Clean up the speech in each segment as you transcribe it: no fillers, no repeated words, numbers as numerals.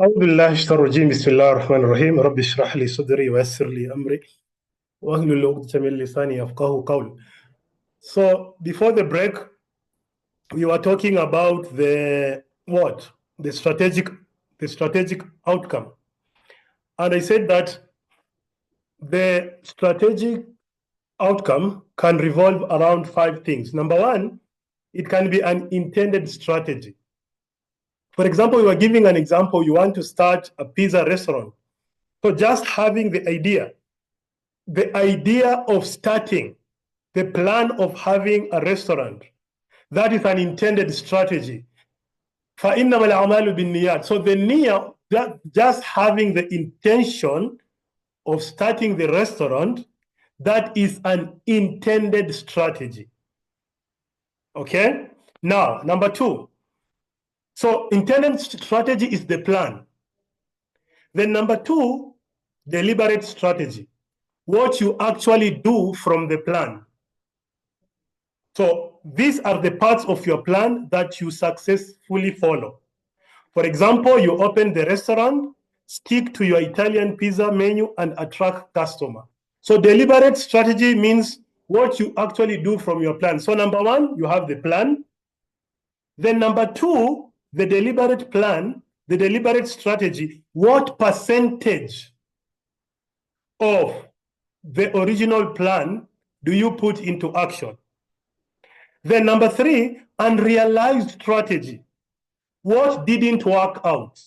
أعوذ بالله الشيطان الرجيم بسم الله الرحمن الرحيم رب اشرح لي صدري ويسر لي أمري واحلل عقدة من لساني يفقهوا قولي. So before the break, we were talking about the what? The strategic outcome. And I said that the strategic outcome can revolve around five things. Number one, it can be an intended strategy. For example, you are giving an example, you want to start a pizza restaurant. So just having the idea of starting, the plan of having a restaurant, that is an intended strategy. فَإِنَّمَا الْأَعْمَالُ بِالنِّيَّاتِ. So the niyyah, that just having the intention of starting the restaurant, that is an intended strategy. Okay? Now, number two. So intended strategy is the plan. Then number two, deliberate strategy. What you actually do from the plan. So these are the parts of your plan that you successfully follow. For example, you open the restaurant, stick to your Italian pizza menu and attract customer. So deliberate strategy means what you actually do from your plan. So number one, you have the plan. Then number two, the deliberate plan, the deliberate strategy, what percentage of the original plan do you put into action? Then number three, unrealized strategy. What didn't work out?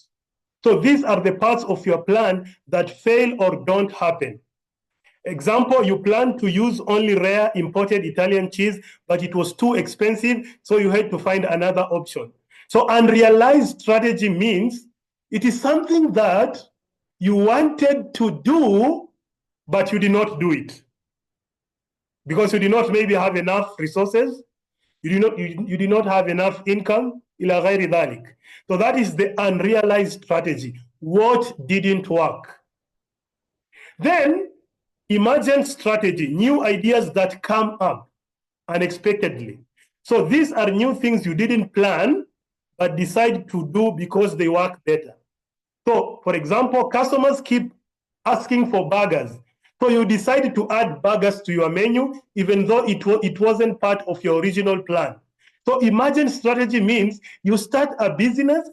So these are the parts of your plan that fail or don't happen. Example, you plan to use only rare imported Italian cheese, but it was too expensive, so you had to find another option. So unrealized strategy means it is something that you wanted to do, but you did not do it. Because you did not maybe have enough resources, you did not have enough income, ila ghairi dhalik. So that is the unrealized strategy. What didn't work? Then emergent strategy, new ideas that come up unexpectedly. So these are new things you didn't plan, but decide to do because they work better. So for example, customers keep asking for burgers. So you decided to add burgers to your menu, even though it wasn't part of your original plan. So emergent strategy means you start a business,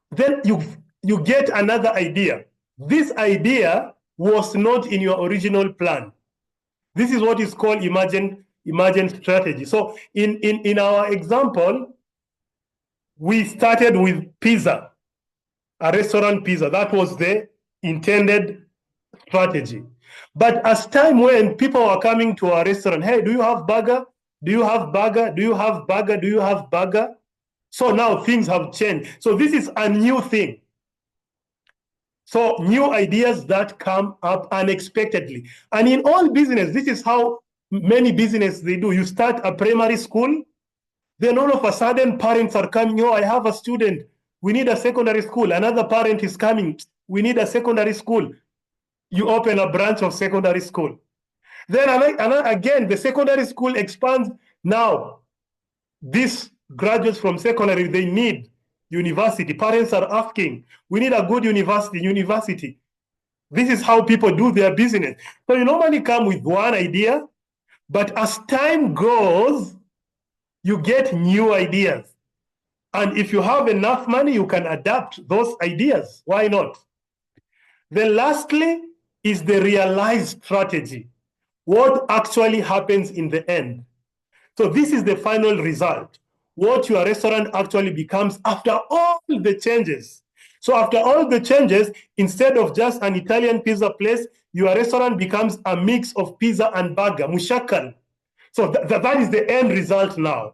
then you get another idea. This idea was not in your original plan. This is what is called emergent strategy. So in our example, we started with pizza, a restaurant pizza. That was the intended strategy. But as time went, people were coming to our restaurant. Hey, do you have burger? Do you have burger? Do you have burger? Do you have burger? So now things have changed. So this is a new thing. So new ideas that come up unexpectedly. And in all business, this is how many business they do. You start a primary school, then all of a sudden parents are coming, oh, I have a student. We need a secondary school. Another parent is coming. We need a secondary school. You open a branch of secondary school. Then again, the secondary school expands. Now, these graduates from secondary, they need university. Parents are asking, we need a good university. This is how people do their business. So you normally come with one idea, but as time goes, you get new ideas. And if you have enough money, you can adapt those ideas. Why not? Then lastly is the realized strategy. What actually happens in the end? So this is the final result. What your restaurant actually becomes after all the changes. So after all the changes, instead of just an Italian pizza place, your restaurant becomes a mix of pizza and burger, mushakal. So that is the end result now.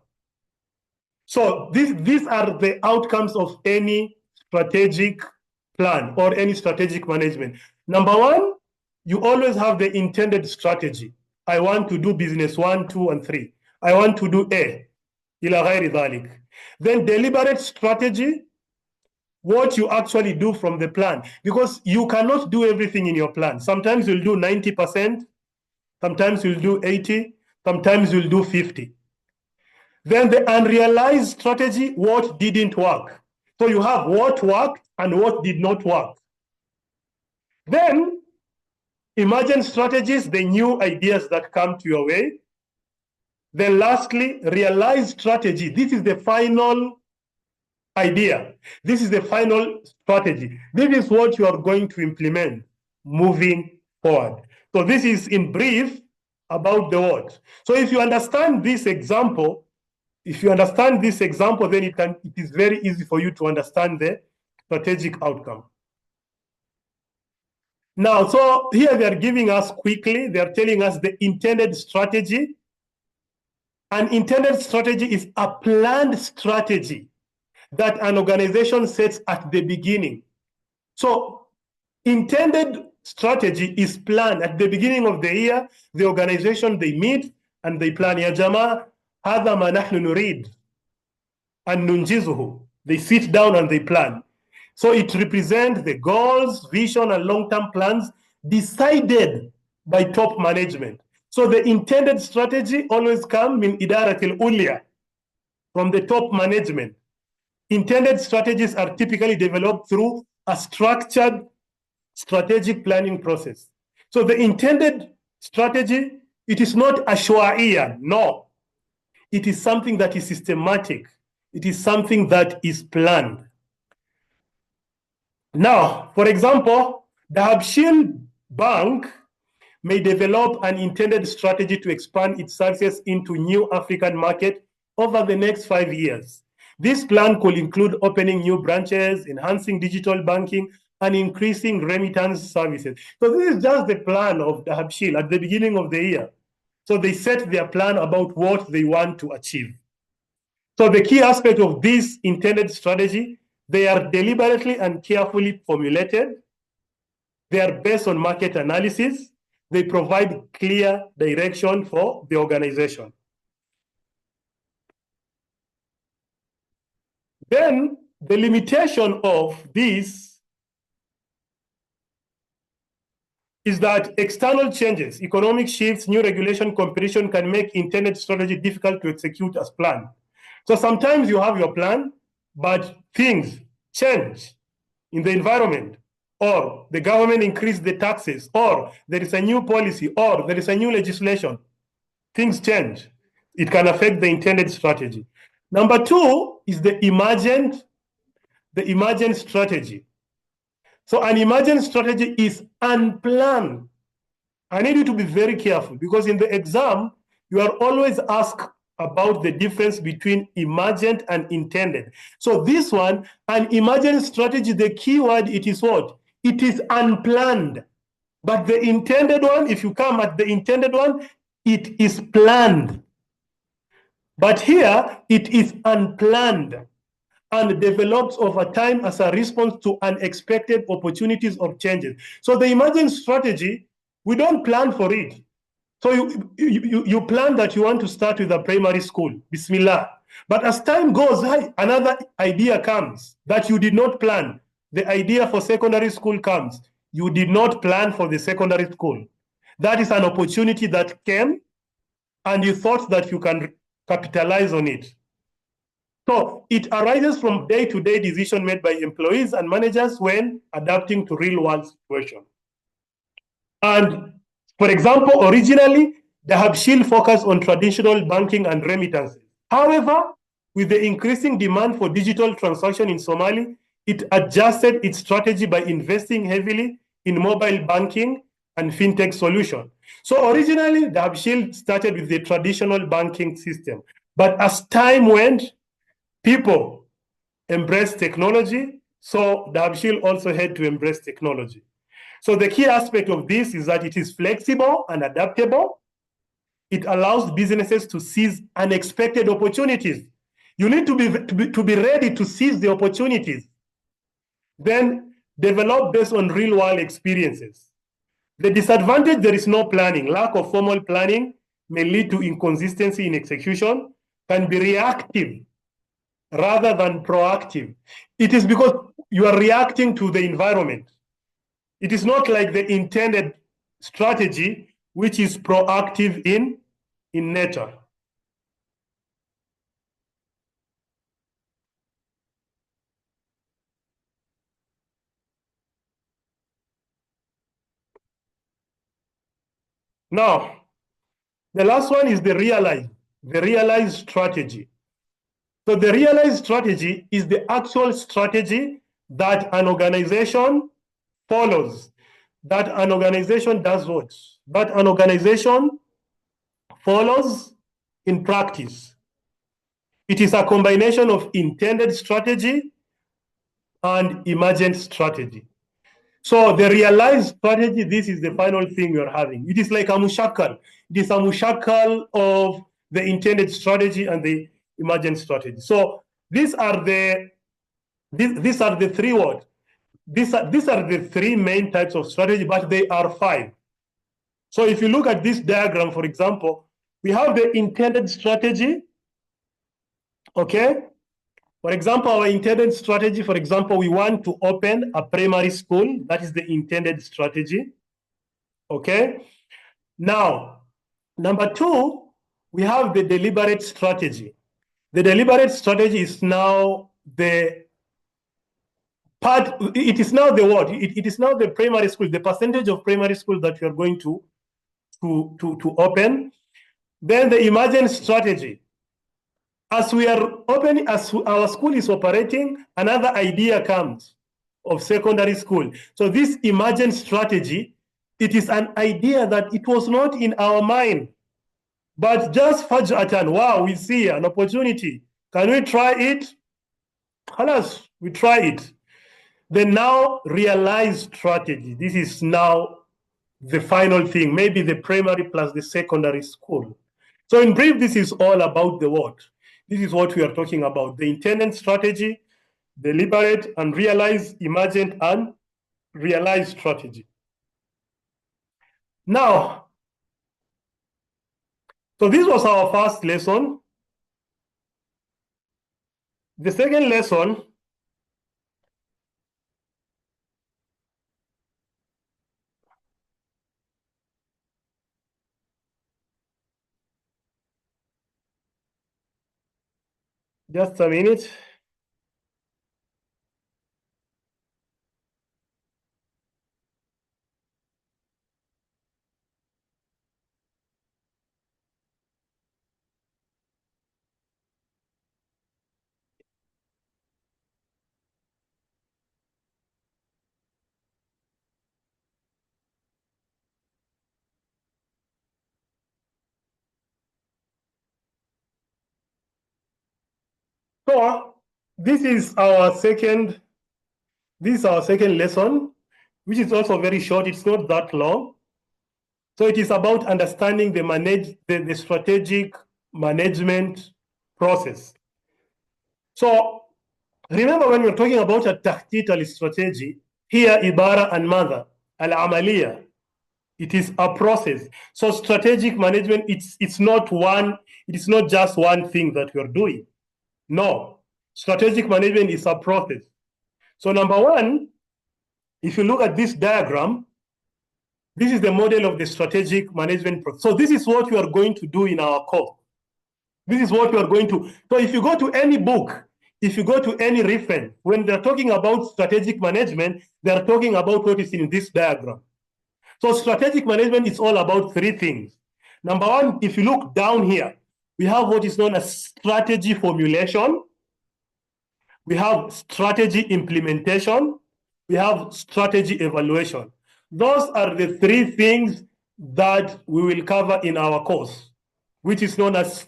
So these are the outcomes of any strategic plan or any strategic management. Number one, you always have the intended strategy. I want to do business 1, 2, and 3. I want to do A. إلى غير ذلك. Then deliberate strategy, what you actually do from the plan. Because you cannot do everything in your plan. Sometimes you'll do 90%, sometimes you'll do 80, sometimes you'll do 50. Then the unrealized strategy, what didn't work. So you have what worked and what did not work. Then emergent strategies, the new ideas that come to your way. Then lastly, realized strategy. This is the final idea. This is the final strategy. This is what you are going to implement moving forward. So this is in brief about the what. So if you understand this example, then it is very easy for you to understand the strategic outcome. Now, so here they are giving us quickly, they are telling us the intended strategy. An intended strategy is a planned strategy that an organization sets at the beginning. So intended strategy is planned at the beginning of the year. The organization, they meet and they plan. Ya Jama, hadha ma nahnu nurid an nunjizuhu. They sit down and they plan. So it represents the goals, vision, and long-term plans decided by top management. So the intended strategy always comes in idaratil ulya, from the top management. Intended strategies are typically developed through a structured strategic planning process. So the intended strategy, it is not ashwaiya, no. It is something that is systematic. It is something that is planned. Now, for example, the Habshil Bank may develop an intended strategy to expand its services into new African market over the next 5 years. This plan could include opening new branches, enhancing digital banking, and increasing remittance services. So this is just the plan of the Habshil at the beginning of the year. So they set their plan about what they want to achieve. So the key aspect of this intended strategy, they are deliberately and carefully formulated. They are based on market analysis. They provide clear direction for the organization. Then the limitation of this is that external changes, economic shifts, new regulation, competition can make intended strategy difficult to execute as planned. So sometimes you have your plan, but things change in the environment, or the government increased the taxes, or there is a new policy, or there is a new legislation. Things change. It can affect the intended strategy. Number two is the emergent strategy. So an emergent strategy is unplanned. I need you to be very careful because in the exam, you are always asked about the difference between emergent and intended. So this one, an emergent strategy, the key word, it is what? It is unplanned. But the intended one, if you come at the intended one, it is planned. But here, it is unplanned and develops over time as a response to unexpected opportunities or changes. So the emergent strategy, we don't plan for it. So you plan that you want to start with a primary school, Bismillah. But as time goes, another idea comes that you did not plan. The idea for secondary school comes. You did not plan for the secondary school. That is an opportunity that came, and you thought that you can capitalize on it. So it arises from day-to-day decision made by employees and managers when adapting to real-world situations. And for example, originally, the Habshil focused on traditional banking and remittances. However, with the increasing demand for digital transaction in Somali, it adjusted its strategy by investing heavily in mobile banking and fintech solutions. So originally, the Habshil started with the traditional banking system. But as time went, people embraced technology, so the Habshil also had to embrace technology. So the key aspect of this is that it is flexible and adaptable. It allows businesses to seize unexpected opportunities. You need to be ready to seize the opportunities. Then develop based on real-world experiences. The disadvantage, there is no planning. Lack of formal planning may lead to inconsistency in execution, can be reactive rather than proactive. It is because you are reacting to the environment. It is not like the intended strategy, which is proactive in nature. Now, the last one is the realized strategy. So the realized strategy is the actual strategy that an organization follows, that an organization does what? That an organization follows in practice. It is a combination of intended strategy and emergent strategy. So the realized strategy, this is the final thing you're having. It is like a mushakal. It is a mushakal of the intended strategy and the emergent strategy. So these are the three words. These are the three main types of strategy, but they are five. So if you look at this diagram, for example, we have the intended strategy. Okay. For example, our intended strategy, for example, we want to open a primary school. That is the intended strategy. Okay. Now, number two, we have the deliberate strategy. The deliberate strategy is now the part, it is now the what? It is now the primary school, the percentage of primary school that you are going to open. Then the emergent strategy. As we are opening, as our school is operating, another idea comes of secondary school. So this emergent strategy, it is an idea that it was not in our mind, but just faj'atan, wow, we see an opportunity. Can we try it? Halas, we try it. The now realized strategy. This is now the final thing, maybe the primary plus the secondary school. So in brief, this is all about the what? This is what we are talking about, the intended strategy, deliberate and realized, emergent and realized strategy. Now, so this was our first lesson. The second lesson, just a minute. So this is our second lesson, which is also very short. It's not that long. So it is about understanding the strategic management process. So remember, when we're talking about a tactical strategy, here ibara and mother, al-amaliya, it is a process. So strategic management, it's not just one thing that we're doing. No, strategic management is a process. So number one, if you look at this diagram, this is the model of the strategic management process. So this is what we are going to do in our course. This is what we are going to. So if you go to any book, if you go to any reference, when they're talking about strategic management, they're talking about what is in this diagram. So strategic management is all about three things. Number one, if you look down here, we have what is known as strategy formulation. We have strategy implementation. We have strategy evaluation. Those are the three things that we will cover in our course, which is known as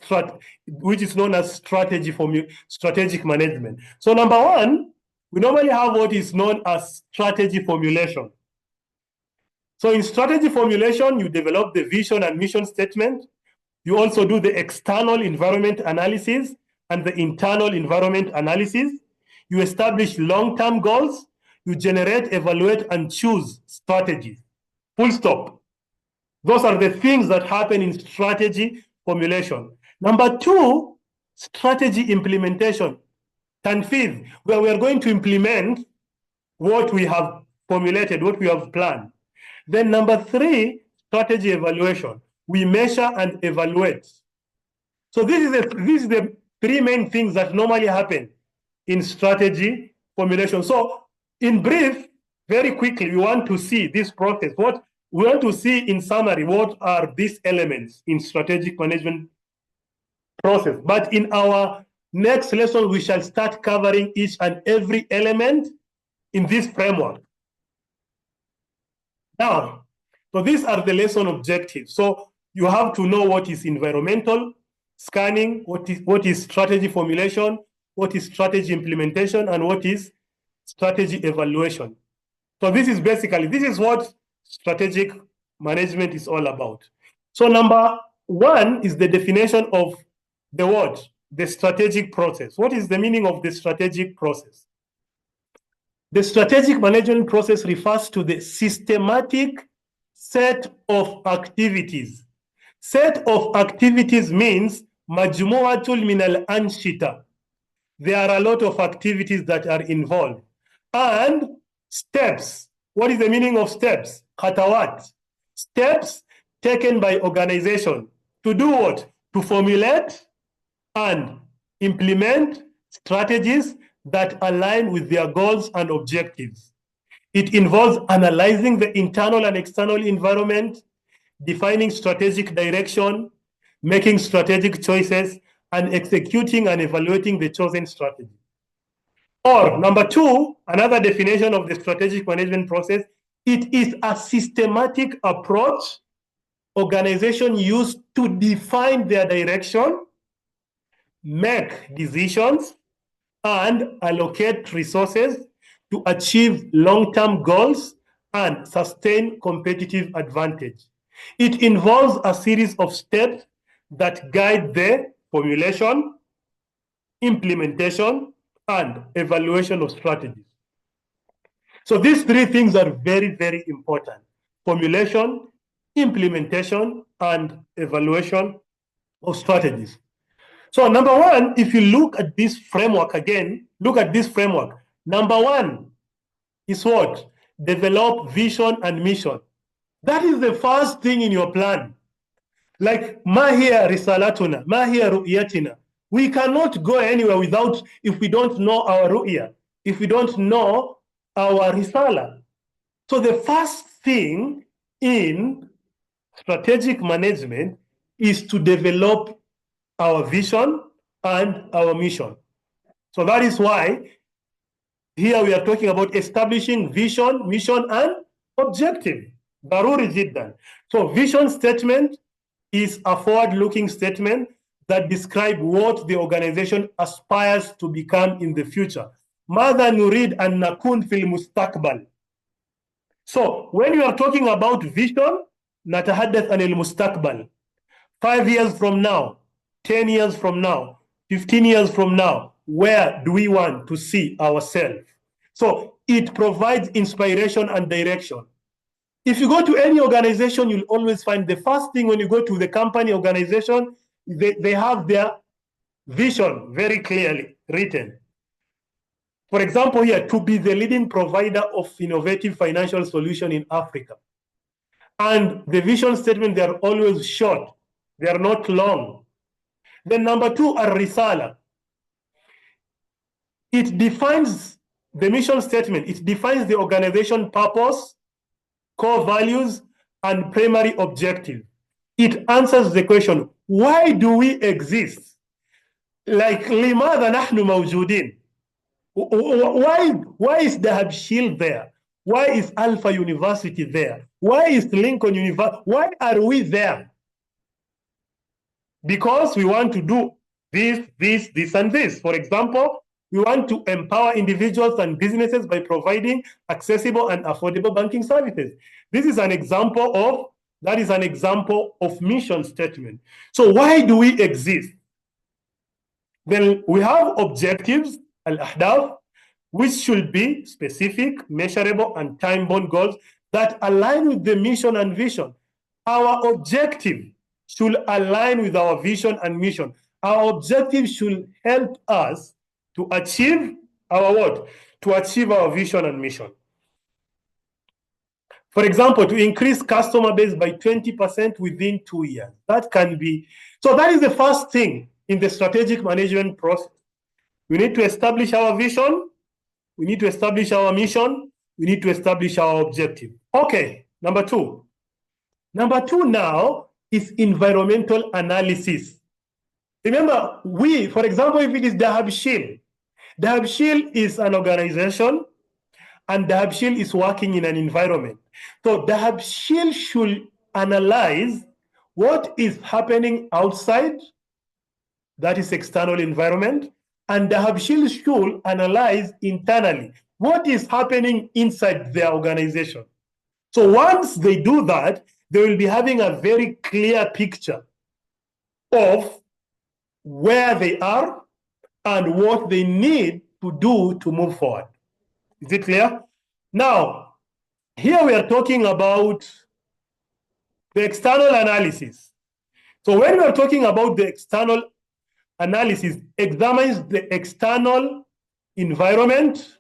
strategic management. So number one, we normally have what is known as strategy formulation. So in strategy formulation, you develop the vision and mission statement. You also do the external environment analysis and the internal environment analysis. You establish long-term goals. You generate, evaluate, and choose strategies. Full stop. Those are the things that happen in strategy formulation. Number two, strategy implementation. Tanfidh, where we are going to implement what we have formulated, what we have planned. Then number three, strategy evaluation. We measure and evaluate. So this is the three main things that normally happen in strategy formulation. So in brief, very quickly, we want to see this process. we want to see in summary what are these elements in strategic management process. But in our next lesson, we shall start covering each and every element in this framework. Now, so these are the lesson objectives. So you have to know what is environmental scanning, what is strategy formulation, what is strategy implementation, and what is strategy evaluation. So this is what strategic management is all about. So number one is the definition of the word, the strategic process. What is the meaning of the strategic process? The strategic management process refers to the systematic set of activities. Set of activities means majmu'atul min al-anshita. There are a lot of activities that are involved. And steps. What is the meaning of steps? Khatawat. Steps taken by organization to do what? To formulate and implement strategies that align with their goals and objectives. It involves analyzing the internal and external environment, defining strategic direction, making strategic choices, and executing and evaluating the chosen strategy. Or number two, another definition of the strategic management process, it is a systematic approach organization use to define their direction, make decisions, and allocate resources to achieve long-term goals and sustain competitive advantage. It involves a series of steps that guide the formulation, implementation, and evaluation of strategies. So these three things are very, very important. Formulation, implementation, and evaluation of strategies. So number one, if you look at this framework again, look at this framework. Number one is what? Develop vision and mission. That is the first thing in your plan. Like, ma hiya risalatuna, ma hiya ru'yatina. We cannot go anywhere without, if we don't know our ru'ya, if we don't know our risala. So the first thing in strategic management is to develop our vision and our mission. So that is why here we are talking about establishing vision, mission, and objective. Daruri jiddan. So vision statement is a forward-looking statement that describes what the organization aspires to become in the future. ماذا نريد أن نكون في المستقبل. So when you are talking about vision, نتحدث عن المستقبل. 5 years from now, 10 years from now, 15 years from now, where do we want to see ourselves? So it provides inspiration and direction. If you go to any organization, you'll always find the first thing when you go to the company organization, they have their vision very clearly written. For example, here, to be the leading provider of innovative financial solution in Africa. And the vision statement, they are always short. They are not long. Then number two are risala. It defines the mission statement. It defines the organization purpose, core values, and primary objective. It answers the question, why do we exist? Like, لماذا نحن موجودين? Why is the Habshil there? Why is Alpha University there? Why is Lincoln University? Why are we there? Because we want to do this, and this. For example, we want to empower individuals and businesses by providing accessible and affordable banking services. This is an example of mission statement. So why do we exist? Then we have objectives, al-ahdaf, which should be specific, measurable, and time-bound goals that align with the mission and vision. Our objective should align with our vision and mission. Our objective should help us to achieve our what? To achieve our vision and mission. For example, to increase customer base by 20% within 2 years. That can be, so that is the first thing in the strategic management process. We need to establish our vision. We need to establish our mission. We need to establish our objective. Okay, number two. Number two now is environmental analysis. Remember, for example, if it is Dahab Shield is an organization, and Dahab Shield is working in an environment. So Dahab Shield should analyze what is happening outside, that is external environment, and Dahab Shield should analyze internally what is happening inside their organization. So once they do that, they will be having a very clear picture of where they are and what they need to do to move forward. Is it clear? Now, here we are talking about the external analysis. So when we are talking about the external analysis, examines the external environment.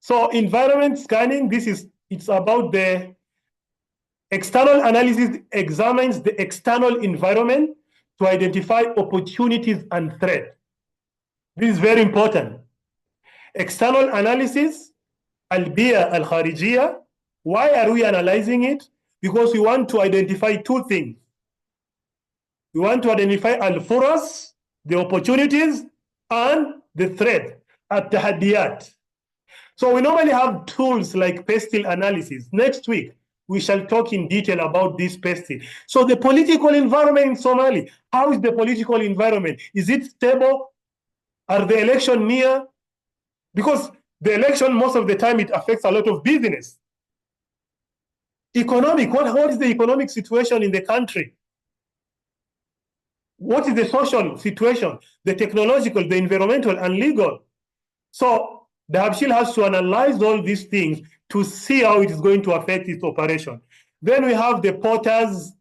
So environment scanning, it's about the external analysis examines the external environment to identify opportunities and threats. This is very important. External analysis, al-biya al-kharijiyya. Why are we analyzing it? Because we want to identify two things. We want to identify al-furas, the opportunities, and the threat, at-tahaddiyat. So we normally have tools like pestle analysis. Next week, we shall talk in detail about this pestle. So the political environment in Somalia, how is the political environment? Is it stable? Are the election near? Because the election, most of the time, it affects a lot of business. Economic, what is the economic situation in the country? What is the social situation, the technological, the environmental, and legal? So the Habshil has to analyze all these things to see how it is going to affect its operation. Then we have the Porter's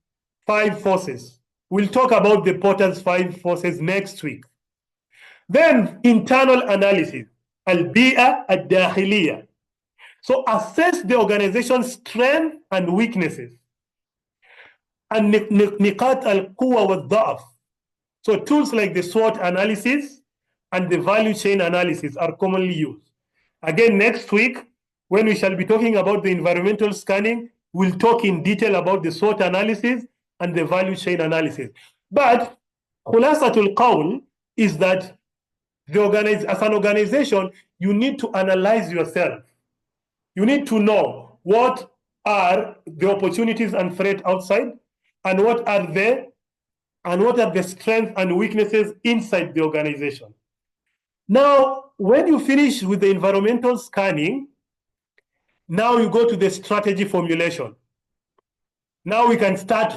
5 forces. We'll talk about the Porter's 5 forces next week. Then internal analysis, al-bi'a al-dakhiliya. So assess the organization's strength and weaknesses. And niqat al-quwa wal-dha'af. So tools like the SWOT analysis and the value chain analysis are commonly used. Again, next week, when we shall be talking about the environmental scanning, we'll talk in detail about the SWOT analysis and the value chain analysis. But khulasatul qawl is that as an organization, you need to analyze yourself. You need to know what are the opportunities and threats outside, and what are the strengths and weaknesses inside the organization. Now, when you finish with the environmental scanning, now you go to the strategy formulation. Now we can start.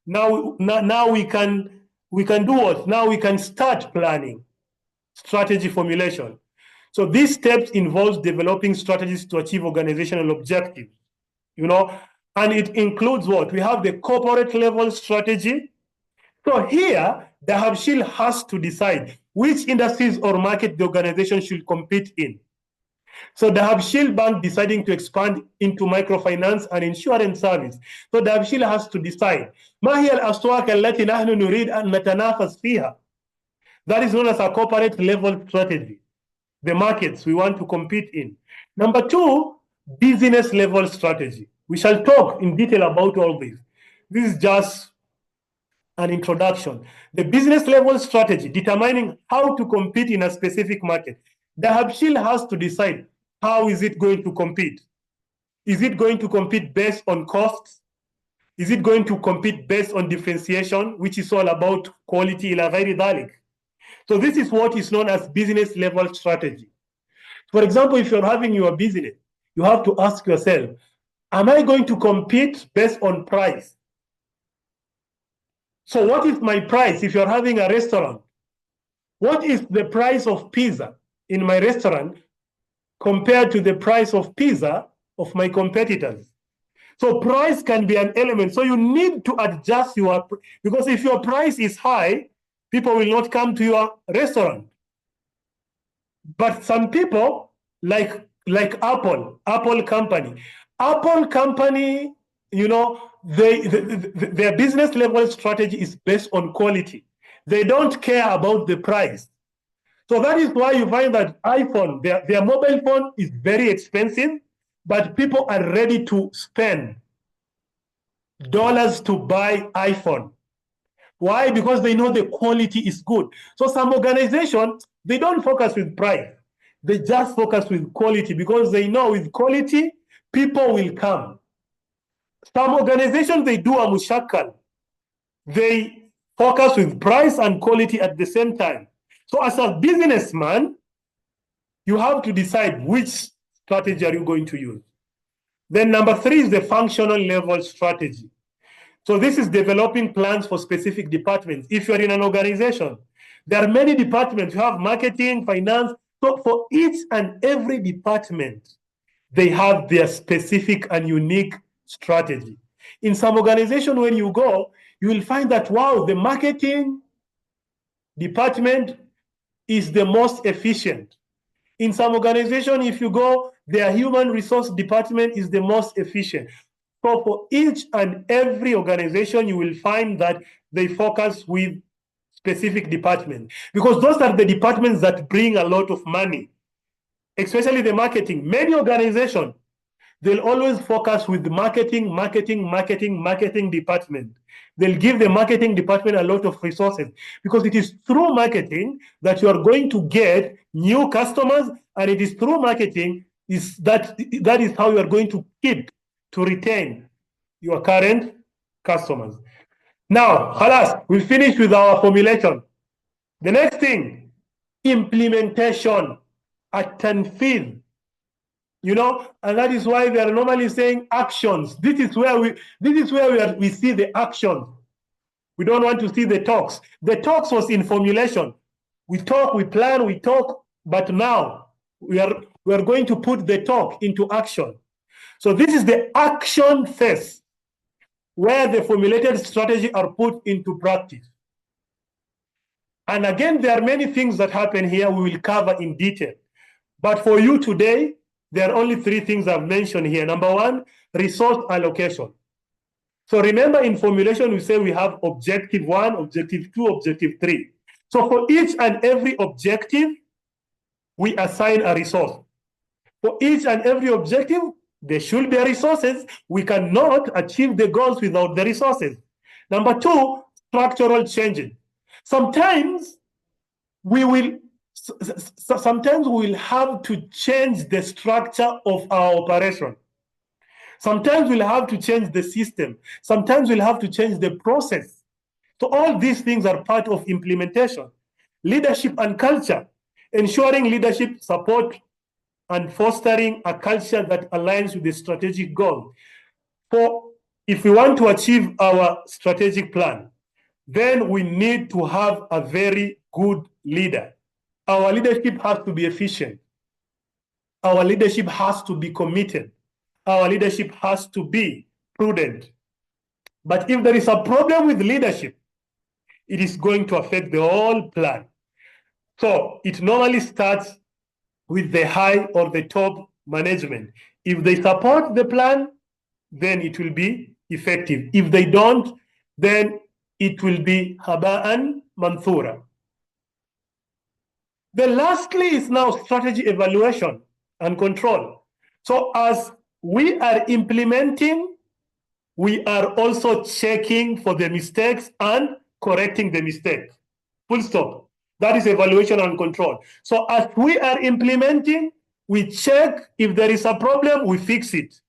Now we can do what? Now we can start planning. Strategy formulation. So these steps involves developing strategies to achieve organizational objectives, and it includes what? We have the corporate level strategy. So here, the Habshil has to decide which industries or market the organization should compete in. So the Habshil Bank deciding to expand into microfinance and insurance service. So the Habshil has to decide, ما هي الأسواق التي نحن نريد أن نتنافس فيها? That is known as a corporate level strategy, the markets we want to compete in. Number two, business level strategy. We shall talk in detail about all this. This is just an introduction. The business level strategy, determining how to compete in a specific market. The Habshil has to decide how is it going to compete. Is it going to compete based on costs? Is it going to compete based on differentiation, which is all about quality ila ghairi dhalik? So this is what is known as business level strategy. For example, if you're having your business, you have to ask yourself, am I going to compete based on price? So what is my price if you're having a restaurant? What is the price of pizza in my restaurant compared to the price of pizza of my competitors? So price can be an element. So you need to adjust because if your price is high, people will not come to your restaurant. But some people, like Apple company, their business level strategy is based on quality. They don't care about the price. So that is why you find that iPhone, their mobile phone is very expensive, but people are ready to spend dollars to buy iPhone. Why? Because they know the quality is good. So some organizations, they don't focus with price. They just focus with quality because they know with quality, people will come. Some organizations, they do a mushakal. They focus with price and quality at the same time. So as a businessman, you have to decide which strategy are you going to use. Then number 3 is the functional level strategy. So this is developing plans for specific departments. If you're in an organization, there are many departments. You have marketing, finance. So for each and every department, they have their specific and unique strategy. In some organization, when you go, you will find that, wow, the marketing department is the most efficient. In some organization, if you go, their human resource department is the most efficient. So for each and every organization, you will find that they focus with specific departments because those are the departments that bring a lot of money, especially the marketing. Many organizations, they'll always focus with the marketing department. They'll give the marketing department a lot of resources because it is through marketing that you are going to get new customers, and it is through marketing that is how you are going to retain your current customers. Now, halas, we finished with our formulation. The next thing, implementation at tanfidh. And that is why they are normally saying actions. This is where we see the action. We don't want to see the talks. The talks was in formulation. We talk, we plan, we talk, but now we are going to put the talk into action. So this is the action phase where the formulated strategy are put into practice. And again, there are many things that happen here we will cover in detail. But for you today, there are only 3 things I've mentioned here. Number 1, resource allocation. So remember, in formulation, we say we have objective 1, objective 2, objective 3. So for each and every objective, we assign a resource. For each and every objective, there should be resources. We cannot achieve the goals without the resources. Number 2, structural changes. Sometimes we will have to change the structure of our operation. Sometimes we'll have to change the system. Sometimes we'll have to change the process. So all these things are part of implementation. Leadership and culture, ensuring leadership support and fostering a culture that aligns with the strategic goal. If we want to achieve our strategic plan, then we need to have a very good leader. Our leadership has to be efficient. Our leadership has to be committed. Our leadership has to be prudent. But if there is a problem with leadership, it is going to affect the whole plan. So it normally starts with the high or the top management. If they support the plan, then it will be effective. If they don't, then it will be haba'an manthura. Then lastly is now strategy evaluation and control. So as we are implementing, we are also checking for the mistakes and correcting the mistakes. Full stop. That is evaluation and control. So as we are implementing, we check if there is a problem, we fix it.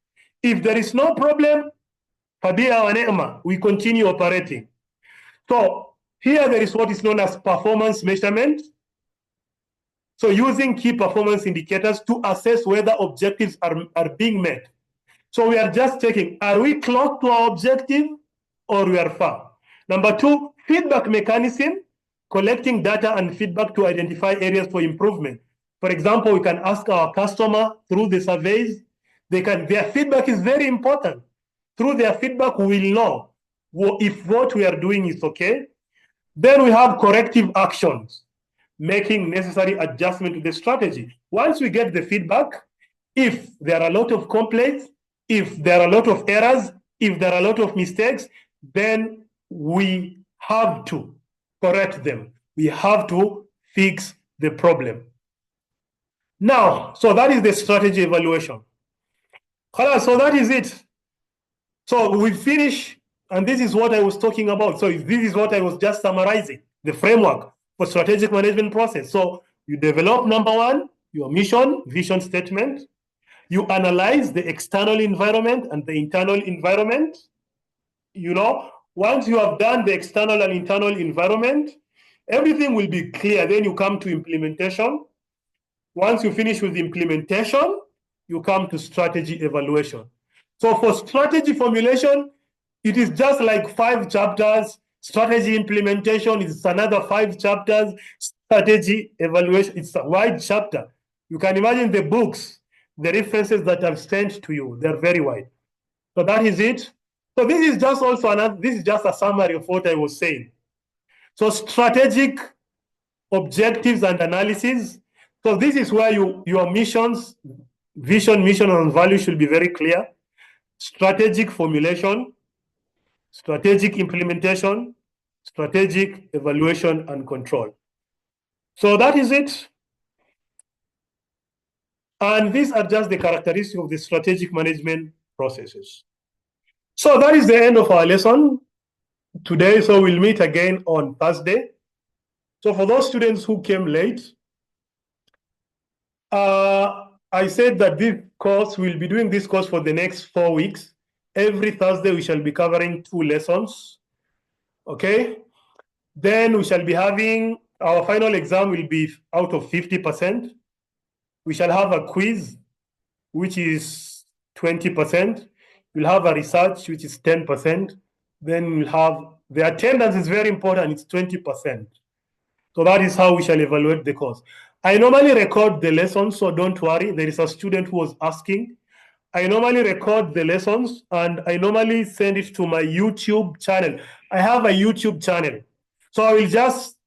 If there is no problem, we continue operating. So here there is what is known as performance measurement. So using key performance indicators to assess whether objectives are being met. So we are just checking, are we close to our objective or we are far? Number 2, feedback mechanism, collecting data and feedback to identify areas for improvement. For example, we can ask our customer through the surveys. Their feedback is very important. Through their feedback, we will know if what we are doing is okay. Then we have corrective actions, making necessary adjustment to the strategy. Once we get the feedback, if there are a lot of complaints, if there are a lot of errors, if there are a lot of mistakes, then we have to correct them. We have to fix the problem. Now, so that is the strategy evaluation. So that is it. So we finish, and this is what I was talking about. So this is what I was just summarizing, the framework for strategic management process. So you develop, number one, your mission, vision statement. You analyze the external environment and the internal environment. Once you have done the external and internal environment, everything will be clear. Then you come to implementation. Once you finish with implementation, you come to strategy evaluation. So for strategy formulation, it is just like 5 chapters. Strategy implementation is another 5 chapters. Strategy evaluation, it's a wide chapter. You can imagine the books, the references that I've sent to you, they're very wide. So that is it. So this is just a summary of what I was saying. So strategic objectives and analysis. So this is where your missions, vision, mission, and value should be very clear. Strategic formulation, strategic implementation, strategic evaluation and control. So that is it. And these are just the characteristics of the strategic management processes. So that is the end of our lesson today. So we'll meet again on Thursday. So for those students who came late, I said that we'll be doing this course for the next 4 weeks. Every Thursday, we shall be covering 2 lessons. Okay? Then we shall be having our final exam will be out of 50%. We shall have a quiz, which is 20%. We'll have a research, which is 10%. Then we'll have the attendance is very important, it's 20%. So that is how we shall evaluate the course. I normally record the lessons, so don't worry. There is a student who was asking. I normally record the lessons and I normally send it to my YouTube channel. I have a YouTube channel. So I will just,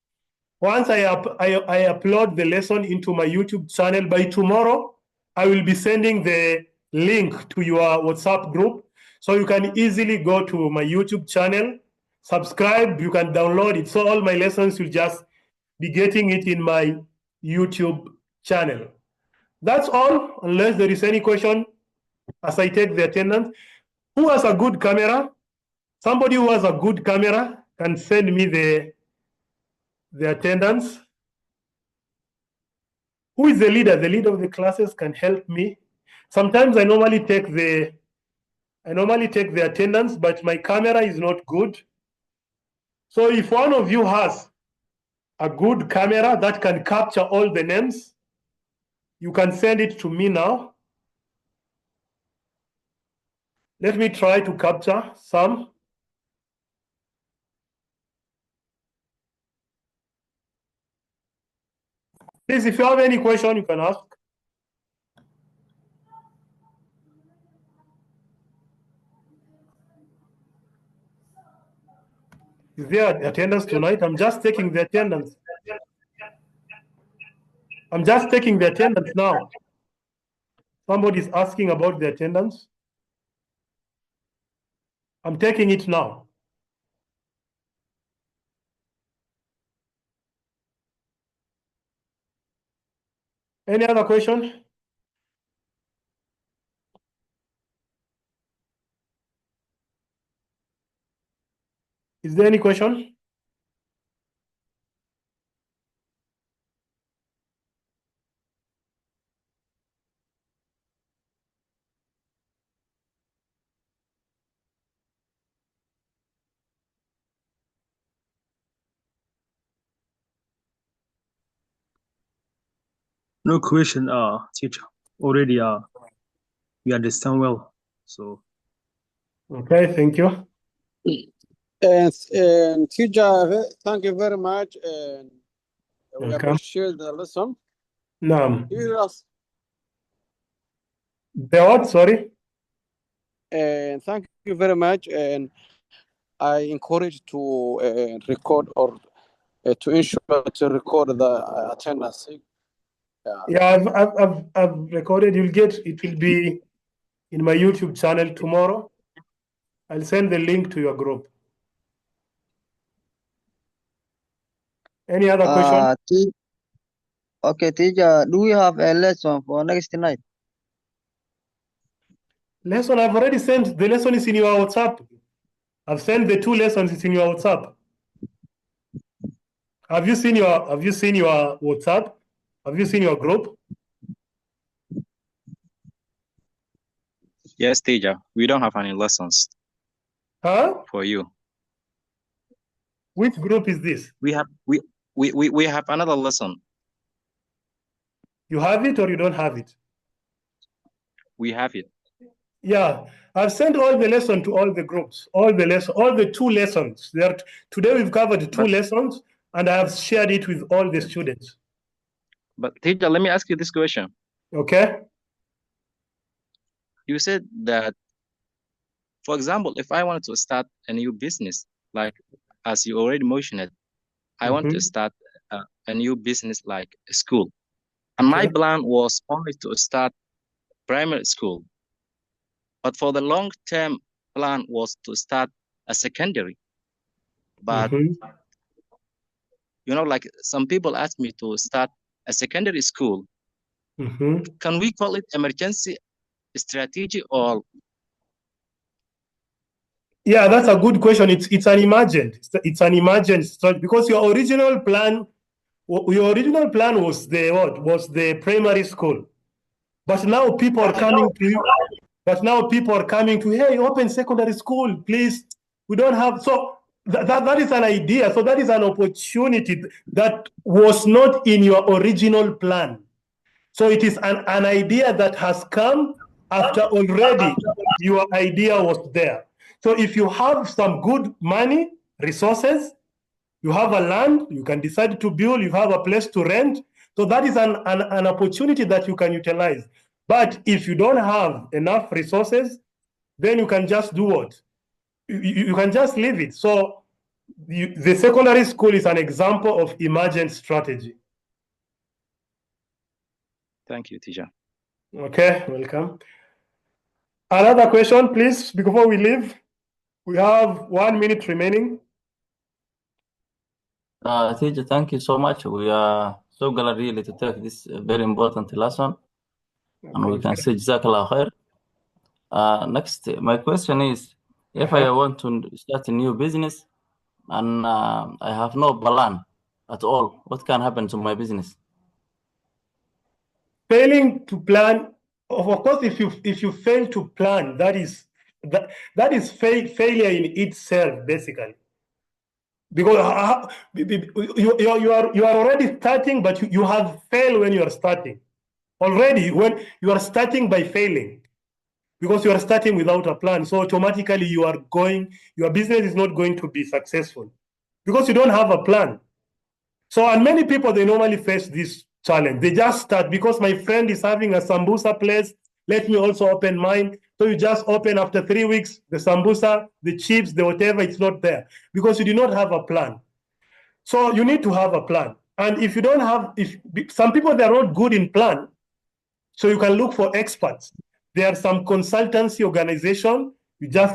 once I upload the lesson into my YouTube channel, by tomorrow, I will be sending the link to your WhatsApp group. So you can easily go to my YouTube channel, subscribe, you can download it. So all my lessons will just be getting it in my YouTube channel. That's all, unless there is any question as I take the attendance. Who has a good camera? Somebody who has a good camera can send me the attendance. Who is the leader? The leader of the classes can help me. Sometimes I normally take the attendance, but my camera is not good. So if one of you has a good camera that can capture all the names, you can send it to me now. Let me try to capture some. Please, if you have any question, you can ask. Is there attendance tonight? I'm just taking the attendance. I'm just taking the attendance now. Somebody's asking about the attendance. I'm taking it now. Any other question? Is there any question? No question, teacher. Already, we understand well. So. Okay, thank you. And teacher, thank you very much. And we appreciate the lesson. No. Yes. The what? Sorry. And thank you very much. And I encourage to record or to ensure to record the attendance. Yeah, I've recorded. You'll get it. Will be in my YouTube channel tomorrow. I'll send the link to your group. Any other question? Okay, teacher, do we have a lesson for next night? Lesson, I've already sent. The lesson is in your WhatsApp. I've sent the 2 lessons. It's in your WhatsApp. Have you seen your WhatsApp? Have you seen your group? Yes, teacher. We don't have any lessons Huh? for you. Which group is this? We have another lesson. You have it or you don't have it? We have it. Yeah, I've sent all the lesson to all the groups, all the 2 lessons. Today we've covered 2 lessons, and I have shared it with all the students. But teacher, let me ask you this question. Okay. You said that, for example, if I wanted to start a new business, like as you already mentioned it, I want to start a new business like a school. And my plan was only to start primary school. But for the long-term plan was to start a secondary. But, like some people asked me to start a secondary school. Can we call it emergency strategy or? Yeah, that's a good question. It's an emergent. It's an emergent strategy because your original plan was the primary school, but now people are coming to you. But now people are coming to, hey, open secondary school, please. We don't have, so that is an idea. So that is an opportunity that was not in your original plan. So it is an idea that has come after already your idea was there. So if you have some good money, resources, you have a land, you can decide to build, you have a place to rent. So that is an opportunity that you can utilize. But if you don't have enough resources, then you can just do what? You can just leave it. So the secondary school is an example of emergent strategy. Thank you, teacher. Okay, welcome. Another question, please, before we leave. We have 1 minute remaining. Teacher, thank you so much. We are so glad really to take this very important lesson. And we can say Jazakallah khair. Next, my question is, if I want to start a new business and I have no plan at all, what can happen to my business? Failing to plan, of course, if you fail to plan, that is failure in itself, basically. Because you are already starting, but you have failed when you are starting. Already, when you are starting by failing, because you are starting without a plan, so automatically your business is not going to be successful because you don't have a plan. So, and many people, they normally face this challenge. They just start because my friend is having a sambusa place. Let me also open mine. So you just open after 3 weeks, the sambusa, the chips, the whatever, it's not there because you do not have a plan. So you need to have a plan. And if you don't have, some people, they're not good in plan, so you can look for experts. There are some consultancy organization. You just